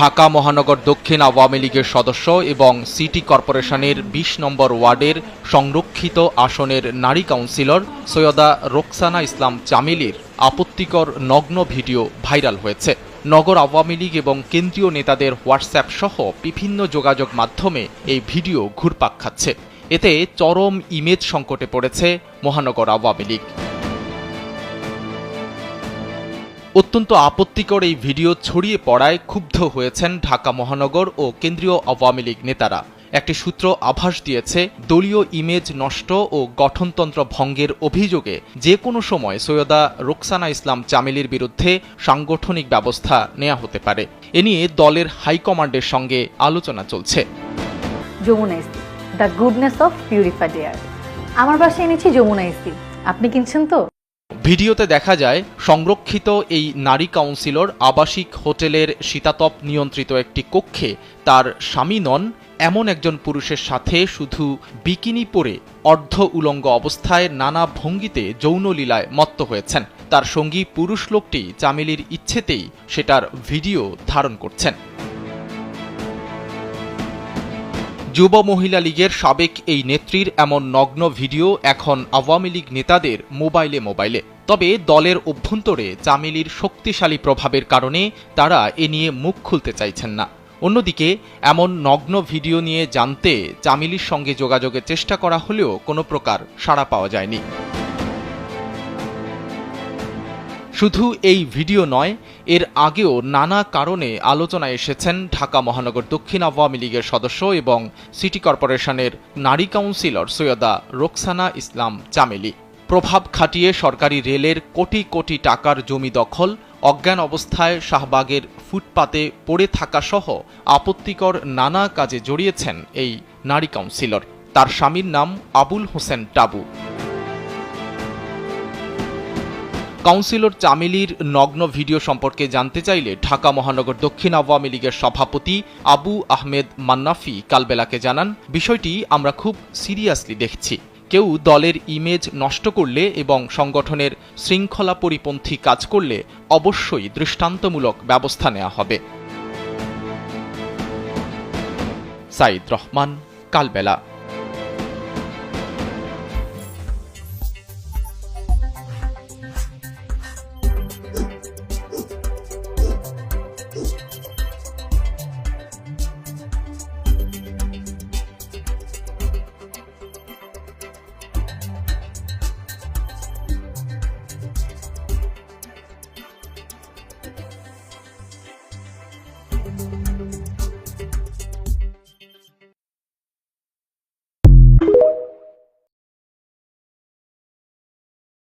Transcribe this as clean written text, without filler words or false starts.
ঢাকা মহানগর দক্ষিণ আওয়ামী লীগের সদস্য এবং সিটি কর্পোরেশনের ২০ নম্বর ওয়ার্ডের সংরক্ষিত আসনের নারী কাউন্সিলর সৈয়দা রোকসানা ইসলাম চামেলীর আপত্তিকর নগ্ন ভিডিও ভাইরাল হয়েছে। নগর আওয়ামী লীগ এবং কেন্দ্রীয় নেতাদের হোয়াটসঅ্যাপ সহ বিভিন্ন যোগাযোগ মাধ্যমে এই ভিডিও ঘুরপাক খাচ্ছে। এতে চরম ইমেজ সংকটে পড়েছে মহানগর আওয়ামী লীগ। অত্যন্ত আপত্তিকর এই ভিডিও ছড়িয়ে পড়ায় ক্ষুব্ধ হয়েছেন ঢাকা মহানগর ও কেন্দ্রীয় আওয়ামী লীগ নেতারা। একটি সূত্র আভাস দিয়েছে, দলীয় ইমেজ নষ্ট ও গঠনতন্ত্র ভঙ্গের অভিযোগে যে কোনো সময় সৈয়দা রোকসানা ইসলাম চামেলীর বিরুদ্ধে সাংগঠনিক ব্যবস্থা নেওয়া হতে পারে। এ নিয়ে দলের হাইকমান্ডের সঙ্গে আলোচনা চলছে। যমুনা ইস্তি, the goodness of purified air. আমার বাসায় এনেছি যমুনা ইস্তি, আপনি কিনছেন তো? ভিডিওতে দেখা যায় সংরক্ষিত এই নারী কাউন্সিলর আবাসিক হোটেলের শীতাতপ নিয়ন্ত্রিত একটি কক্ষে তার স্বামী নন এমন একজন পুরুষের সাথে শুধু বিকিনি পরে অর্ধ উলঙ্গ অবস্থায় নানা ভঙ্গিতে যৌনলীলায় মত্ত হয়েছেন। তার সঙ্গী পুরুষ লোকটি চামেলীর ইচ্ছেতেই সেটার ভিডিও ধারণ করছেন। যুব মহিলা লীগের সাবেক এই নেত্রীর এমন নগ্ন ভিডিও এখন আওয়ামী লীগ নেতাদের মোবাইলে। তবে দলের অভ্যন্তরে চামেলীর শক্তিশালী প্রভাবের কারণে তারা এ নিয়ে মুখ খুলতে চাইছেন না। অন্যদিকে এমন নগ্ন ভিডিও নিয়ে জানতে চামেলীর সঙ্গে যোগাযোগের চেষ্টা করা হলেও কোনো প্রকার সাড়া পাওয়া যায়নি। শুধু এই ভিডিও নয়, এর আগেও নানা কারণে আলোচনায় এসেছেন ঢাকা মহানগর দক্ষিণ আওয়ামী লীগের সদস্য এবং সিটি কর্পোরেশনের নারী কাউন্সিলর সৈয়দা রোকসানা ইসলাম চামেলী। প্রভাব খাটিয়ে সরকারি রেলের কোটি কোটি টাকার জমি দখল, অজ্ঞান অবস্থায় শাহবাগের ফুটপাতে পড়ে থাকা সহ আপত্তিকর নানা কাজে জড়িয়েছেন এই নারী কাউন্সিলর। তার স্বামীর নাম আবুল হোসেন টাবু। কাউন্সিলর চামেলীর নগ্ন ভিডিও সম্পর্কে জানতে চাইলে ঢাকা মহানগর দক্ষিণ আওয়ামী লীগের সভাপতি আবু আহমেদ মান্নাফি কালবেলাকে জানান, বিষয়টি আমরা খুব সিরিয়াসলি দেখছি। কেউ দলের ইমেজ নষ্ট করলে এবং সংগঠনের শৃঙ্খলা পরিপন্থী কাজ করলে অবশ্যই দৃষ্টান্তমূলক ব্যবস্থা নেওয়া হবে। সাইদ রহমান, কালবেলা।